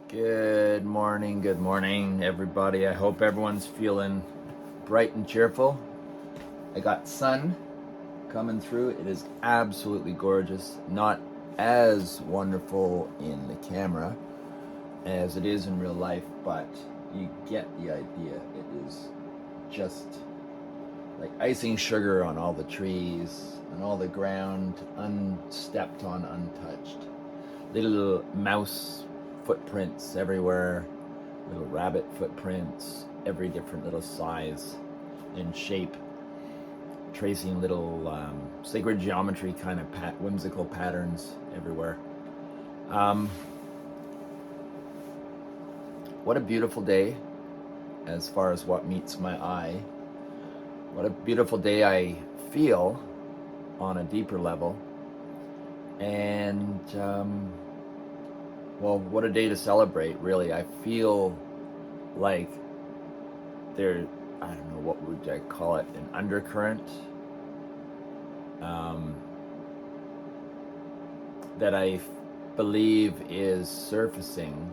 Good morning, everybody. I hope everyone's feeling bright and cheerful. I got sun coming through. It is absolutely gorgeous. Not as wonderful in the camera as it is in real life, but you get the idea. It is just like icing sugar on all the trees and all the ground, unstepped on, untouched. Little mouse footprints everywhere, little rabbit footprints, every different little size and shape, tracing little sacred geometry kind of whimsical patterns everywhere. What a beautiful day as far as what meets my eye. What a beautiful day I feel on a deeper level. And well, what a day to celebrate, really. I feel like there, I don't know, what would I call it, an undercurrent that I believe is surfacing,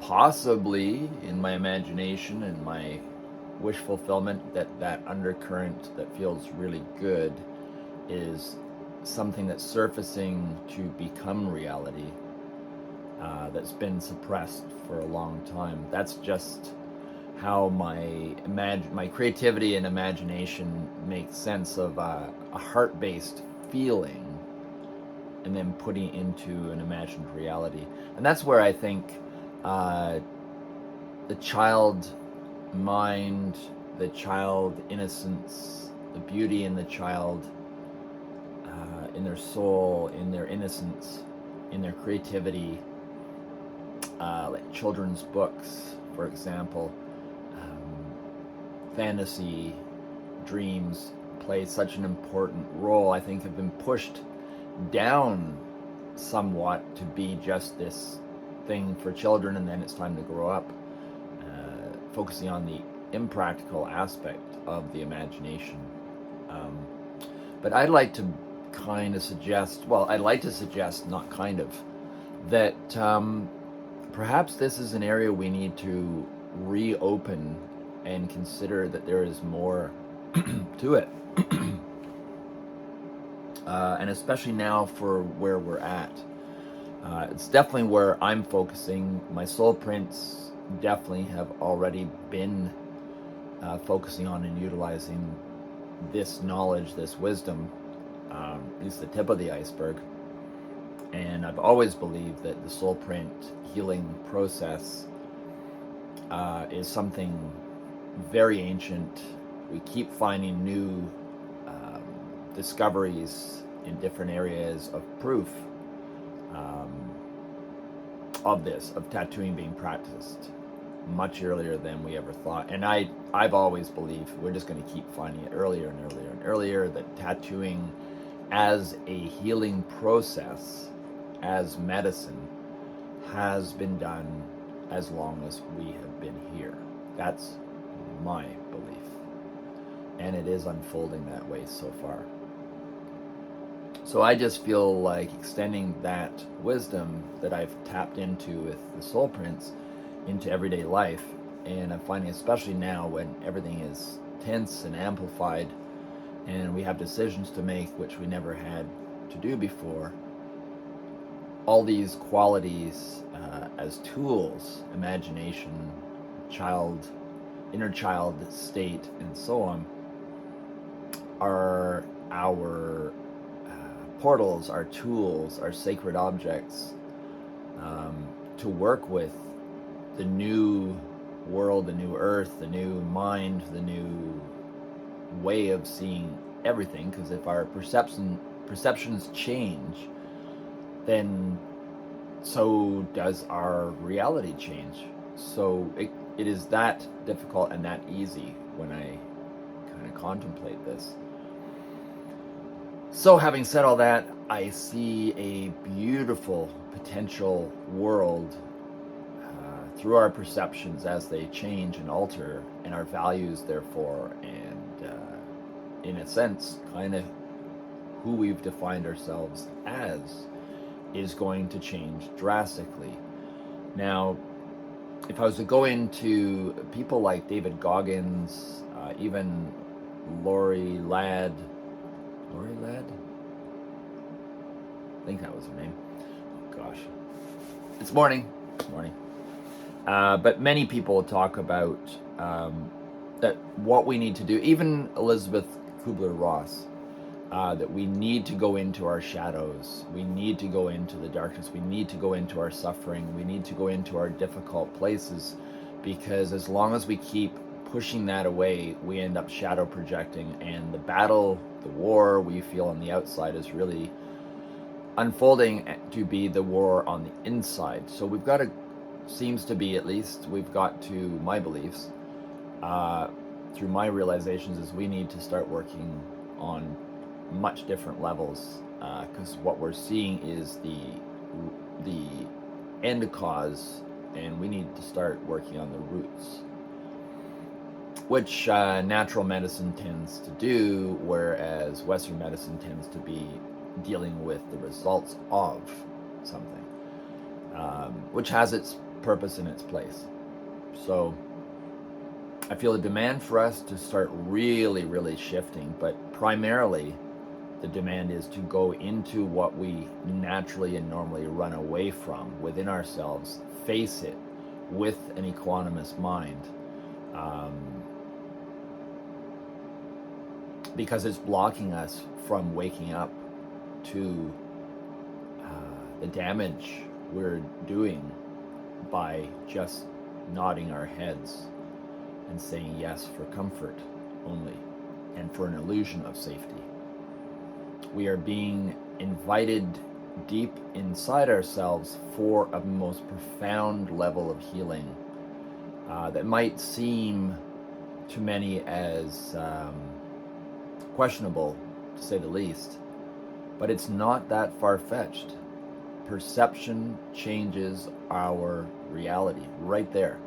possibly in my imagination and my wish fulfillment, that undercurrent that feels really good is something that's surfacing to become reality, that's been suppressed for a long time. That's just how my creativity and imagination make sense of a heart-based feeling and then putting it into an imagined reality. And that's where I think the child mind, the child innocence, the beauty in the child, in their soul, in their innocence, in their creativity, like children's books, for example, fantasy, dreams play such an important role. I think have been pushed down somewhat to be just this thing for children, and then it's time to grow up, focusing on the impractical aspect of the imagination. But I'd like to suggest, not kind of, that perhaps this is an area we need to reopen and consider that there is more to it. And especially now for where we're at. It's definitely where I'm focusing. My soul prints definitely have already been focusing on and utilizing this knowledge, this wisdom. Is the tip of the iceberg. And I've always believed that the soul print healing process is something very ancient. We keep finding new discoveries in different areas of proof of tattooing being practiced much earlier than we ever thought. And I've always believed we're just going to keep finding it earlier and earlier and earlier, that tattooing as a healing process, as medicine, has been done as long as we have been here. That's my belief. And it is unfolding that way so far. So I just feel like extending that wisdom that I've tapped into with the soul prints into everyday life. And I'm finding, especially now when everything is tense and amplified and we have decisions to make which we never had to do before, all these qualities as tools, imagination, child, inner child state, and so on, are our portals, our tools, our sacred objects, to work with the new world, the new earth, the new mind, the new way of seeing everything. Because if our perceptions change, then so does our reality change. So it is that difficult and that easy when I kind of contemplate this. So having said all that, I see a beautiful potential world through our perceptions as they change and alter, and our values therefore, and in a sense, kind of who we've defined ourselves as is going to change drastically. Now, if I was to go into people like David Goggins, even Lori Ladd, I think that was her name. Oh gosh, it's morning. But many people talk about that what we need to do. Even Elizabeth Kubler-Ross, that we need to go into our shadows. We need to go into the darkness. We need to go into our suffering. We need to go into our difficult places, because as long as we keep pushing that away, we end up shadow projecting, and the battle, the war we feel on the outside is really unfolding to be the war on the inside. So we've got to, seems to be at least, we've got to, my beliefs, through my realizations, is we need to start working on much different levels, because what we're seeing is the end cause, and we need to start working on the roots, which natural medicine tends to do, whereas Western medicine tends to be dealing with the results of something, which has its purpose and its place. So I feel the demand for us to start really shifting, but primarily the demand is to go into what we naturally and normally run away from within ourselves, face it with an equanimous mind, because it's blocking us from waking up to the damage we're doing by just nodding our heads and saying yes for comfort only, and for an illusion of safety. We are being invited deep inside ourselves for a most profound level of healing, that might seem to many as questionable, to say the least, but it's not that far-fetched. Perception changes our reality right there.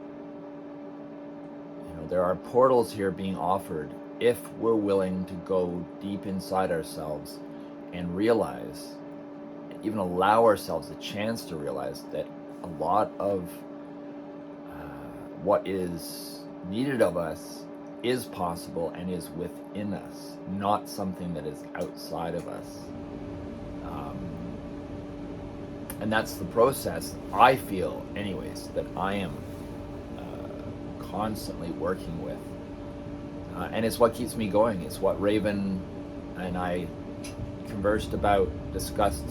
There are portals here being offered if we're willing to go deep inside ourselves and realize, even allow ourselves a chance to realize, that a lot of what is needed of us is possible and is within us, not something that is outside of us. And that's the process, I feel anyways, that I am constantly working with. And it's what keeps me going. It's what Raven and I conversed about, discussed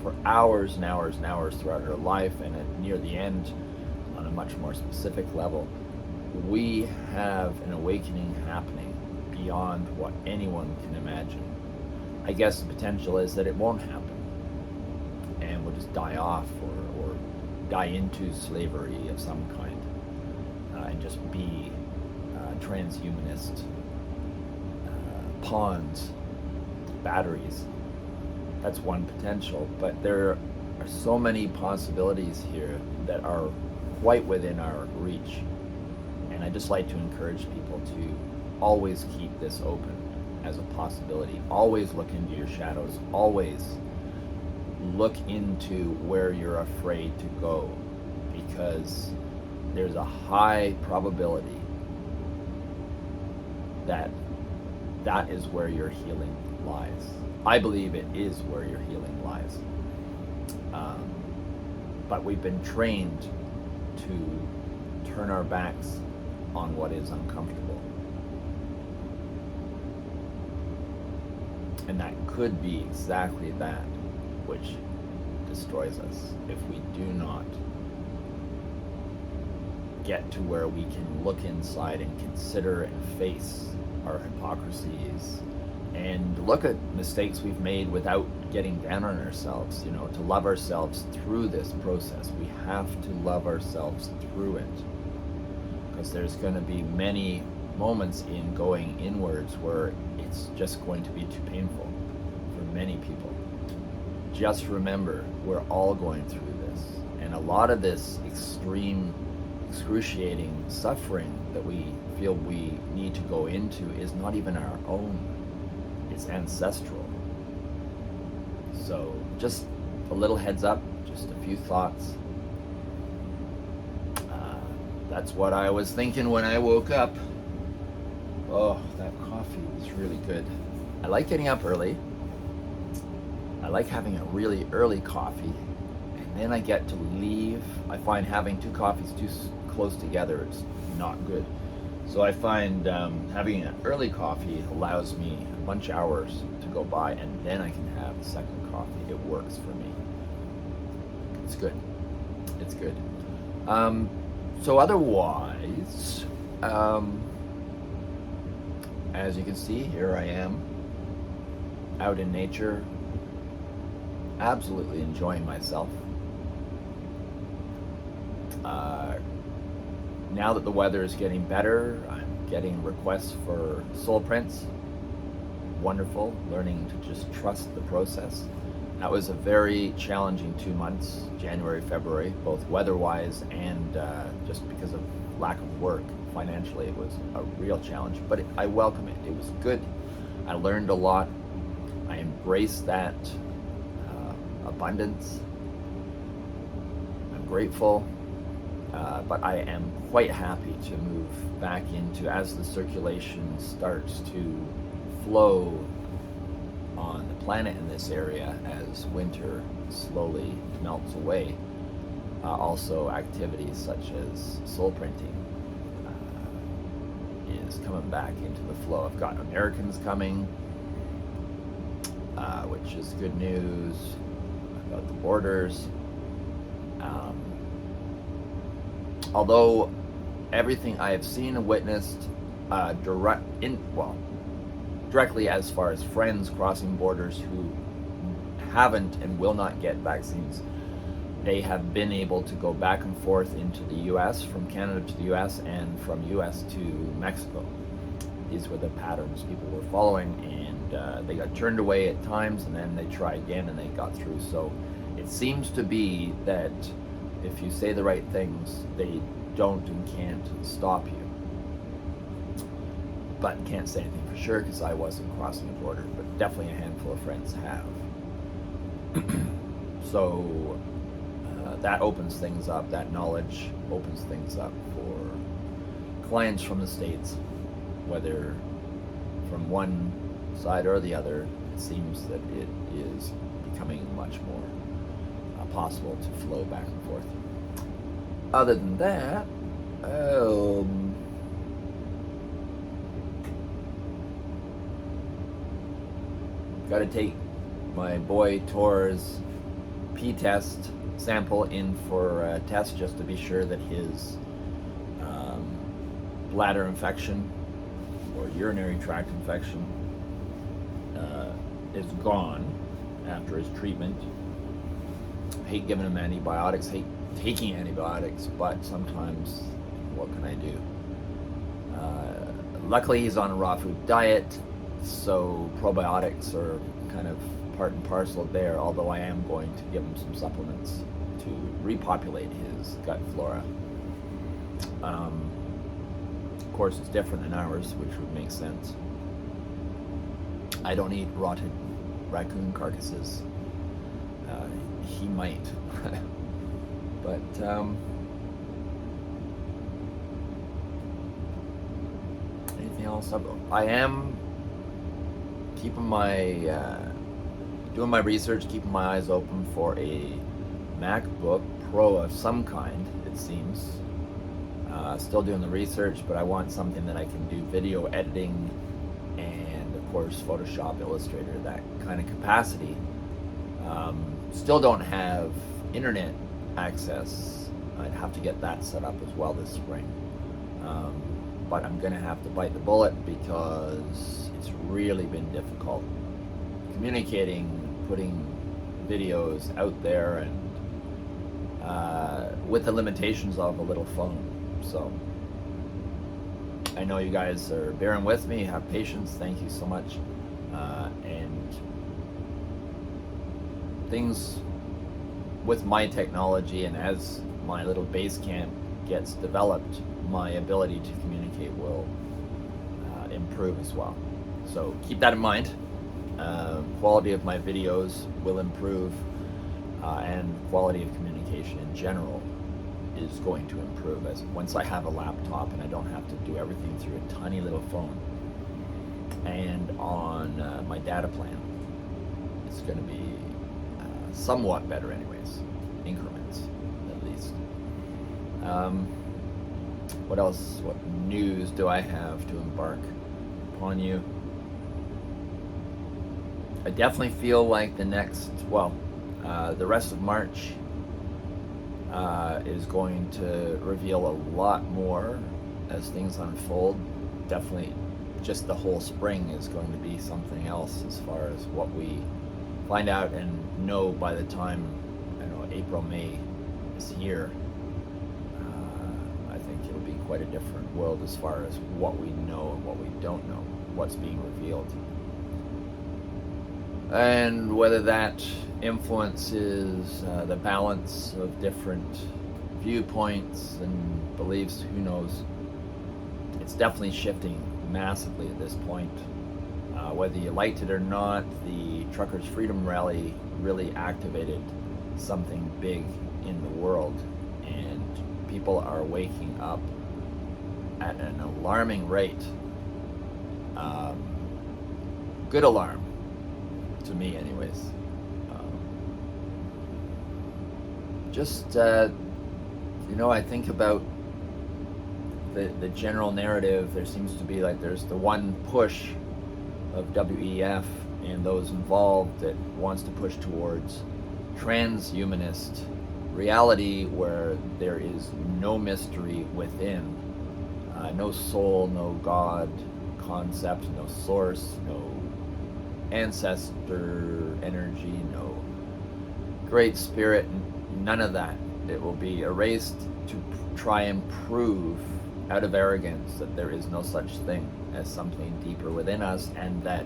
for hours and hours and hours throughout her life, and near the end, on a much more specific level, we have an awakening happening beyond what anyone can imagine. I guess the potential is that it won't happen, and we'll just die off or die into slavery of some kind, and just be transhumanist pawns, batteries. That's one potential, but there are so many possibilities here that are quite within our reach. And I just like to encourage people to always keep this open as a possibility. Always look into your shadows. Always look into where you're afraid to go, because there's a high probability that that is where your healing lies. I believe it is where your healing lies. But we've been trained to turn our backs on what is uncomfortable. And that could be exactly that which destroys us if we do not get to where we can look inside and consider and face our hypocrisies and look at mistakes we've made without getting down on ourselves, to love ourselves through this process. We have to love ourselves through it, because there's going to be many moments in going inwards where it's just going to be too painful for many people. Just remember, we're all going through this, and a lot of this extreme, excruciating suffering that we feel we need to go into is not even our own. It's ancestral. So just a little heads up, just a few thoughts. That's what I was thinking when I woke up. Oh, that coffee was really good. I like getting up early. I like having a really early coffee, and then I get to leave. I find having two coffees too close together is not good. So I find having an early coffee allows me a bunch of hours to go by, and then I can have a second coffee. It works for me. It's good. It's good. So otherwise, as you can see, here I am out in nature, absolutely enjoying myself. Now that the weather is getting better, I'm getting requests for soul prints. Wonderful, learning to just trust the process. That was a very challenging 2 months, January, February, both weather-wise and just because of lack of work. Financially, it was a real challenge, but I welcome it. It was good. I learned a lot. I embraced that abundance. I'm grateful, but I am quite happy to move back into, as the circulation starts to flow on the planet in this area as winter slowly melts away. Also, activities such as soul printing is coming back into the flow. I've got Americans coming, which is good news about the borders. Although everything I have seen and witnessed directly as far as friends crossing borders who haven't and will not get vaccines, they have been able to go back and forth into the US, from Canada to the US, and from US to Mexico. These were the patterns people were following, and they got turned away at times, and then they tried again and they got through. So it seems to be that if you say the right things, they don't and can't stop you. But can't say anything for sure because I wasn't crossing the border, but definitely a handful of friends have. So that opens things up, that knowledge opens things up for clients from the States, whether from one side or the other. It seems that it is becoming much more possible to flow back and forth. Other than that, got to take my boy Tor's pee test sample in for a test just to be sure that his bladder infection or urinary tract infection is gone after his treatment. Hate giving him antibiotics, hate taking antibiotics, but sometimes what can I do? Luckily he's on a raw food diet, so probiotics are kind of part and parcel there, although I am going to give him some supplements to repopulate his gut flora. Of course, it's different than ours, which would make sense. I don't eat rotted raccoon carcasses. He might. But anything else? I am keeping my doing my research, keeping my eyes open for a MacBook Pro of some kind, it seems. Still doing the research, but I want something that I can do video editing and, of course, Photoshop, Illustrator, that kind of capacity. Still don't have internet access. I'd have to get that set up as well this spring. But I'm going to have to bite the bullet because it's really been difficult communicating, putting videos out there, and with the limitations of a little phone. So I know you guys are bearing with me, have patience, thank you so much. And things with my technology, and as my little base camp gets developed, my ability to communicate will improve as well. So keep that in mind. Quality of my videos will improve, and quality of communication in general is going to improve as once I have a laptop and I don't have to do everything through a tiny little phone. And on my data plan, it's going to be somewhat better anyways, increments at least. What else? What news do I have to embark upon you? I definitely feel like the rest of March is going to reveal a lot more as things unfold. Definitely just the whole spring is going to be something else as far as what we find out and know by the time, April, May is here. I think it'll be quite a different world as far as what we know and what we don't know, what's being revealed. And whether that influences the balance of different viewpoints and beliefs, who knows? It's definitely shifting massively at this point. Whether you liked it or not, the Truckers' Freedom Rally really activated something big in the world, and people are waking up at an alarming rate. Good alarm, to me anyways. I think about the general narrative. There seems to be there's the one push of WEF and those involved that wants to push towards transhumanist reality where there is no mystery within, no soul, no God concept, no source, no ancestor energy, no great spirit, none of that. It will be erased to try and prove out of arrogance that there is no such thing as something deeper within us, and that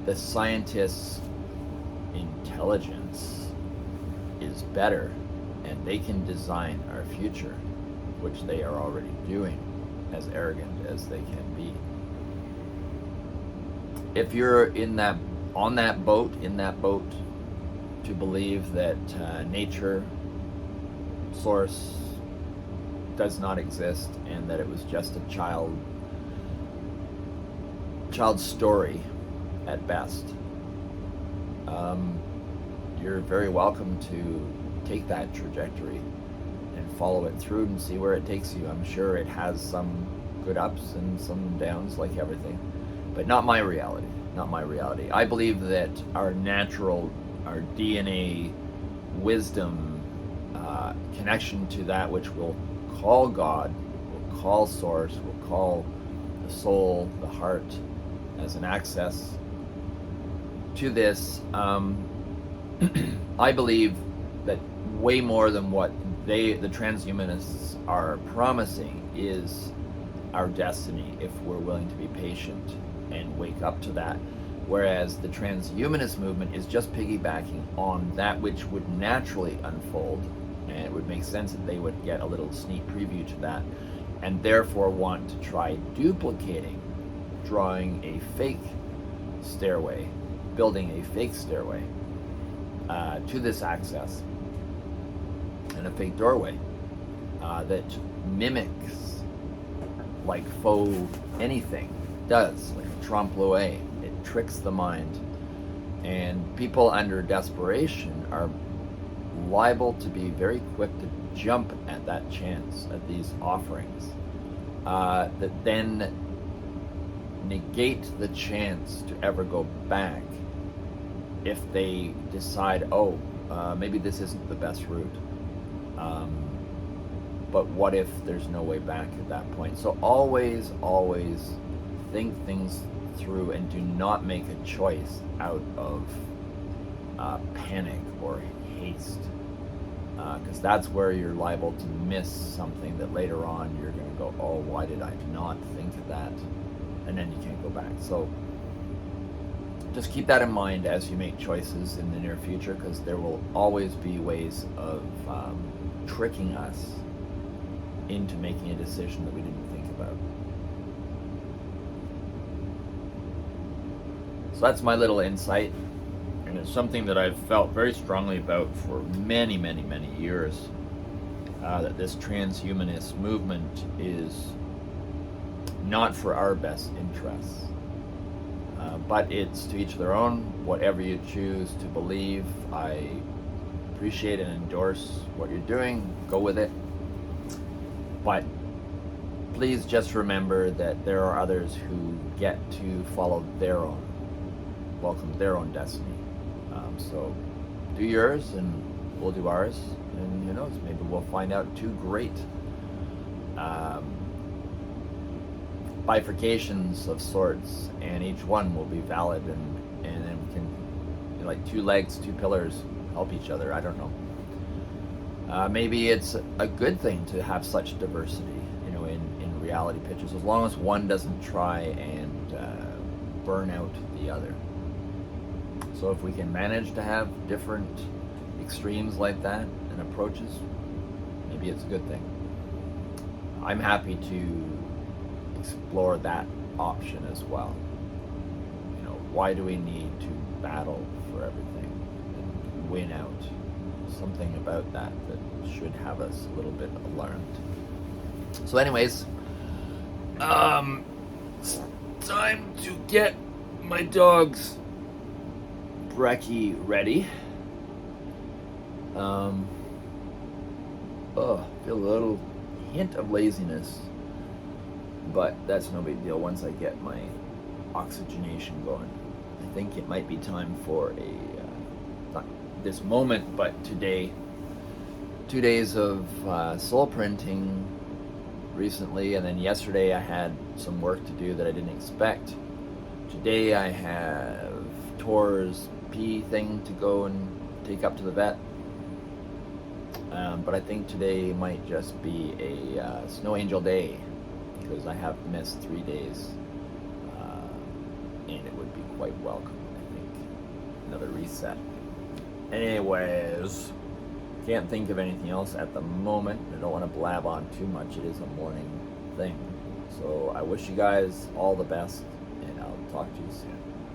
the scientists' intelligence is better and they can design our future, which they are already doing, as arrogant as they can be. If you're in that boat to believe that nature, source does not exist and that it was just a child's story at best, you're very welcome to take that trajectory and follow it through and see where it takes you. I'm sure it has some good ups and some downs, like everything, but not my reality. I believe that our DNA wisdom, connection to that which we'll call God, we'll call source, we'll call the soul, the heart, as an access to this. I believe that way more than what the transhumanists are promising is our destiny if we're willing to be patient and wake up to that. Whereas the transhumanist movement is just piggybacking on that which would naturally unfold, and it would make sense that they would get a little sneak preview to that, and therefore want to try duplicating, drawing a fake stairway, building a fake stairway to this access, and a fake doorway that mimics like faux anything does, like a trompe-l'oeil. It tricks the mind, and people under desperation are liable to be very quick to jump at that chance, at these offerings, that then negate the chance to ever go back if they decide, maybe this isn't the best route. But what if there's no way back at that point? So always think things through and do not make a choice out of panic or haste, because that's where you're liable to miss something that later on you're going to go, why did I not think of that? And then you can't go back. So just keep that in mind as you make choices in the near future, because there will always be ways of tricking us into making a decision that we didn't think about. So that's my little insight, and it's something that I've felt very strongly about for many years. that this transhumanist movement is not for our best interests. But it's to each their own. Whatever you choose to believe, I appreciate and endorse what you're doing. Go with it. But please just remember that there are others who get to follow welcome their own destiny. So do yours and we'll do ours. And who knows, maybe we'll find out two great bifurcations of sorts, and each one will be valid, and then we can, like two legs, two pillars, help each other. I don't know. Maybe it's a good thing to have such diversity, in reality pitches, as long as one doesn't try and burn out the other. So if we can manage to have different extremes like that and approaches, maybe it's a good thing. I'm happy to explore that option as well. Why do we need to battle for everything and win out? Something about that should have us a little bit alarmed. So anyways, it's time to get my dog's brekkie ready. Feel a little hint of laziness, but that's no big deal once I get my oxygenation going. I think it might be time for not this moment, but today, 2 days of soul printing recently, and then yesterday I had some work to do that I didn't expect. Today I have Tor's pee thing to go and take up to the vet. But I think today might just be a snow angel day, because I have missed 3 days, and it would be quite welcome, I think. Another reset. Anyways, can't think of anything else at the moment. I don't want to blab on too much. It is a morning thing. So I wish you guys all the best, and I'll talk to you soon.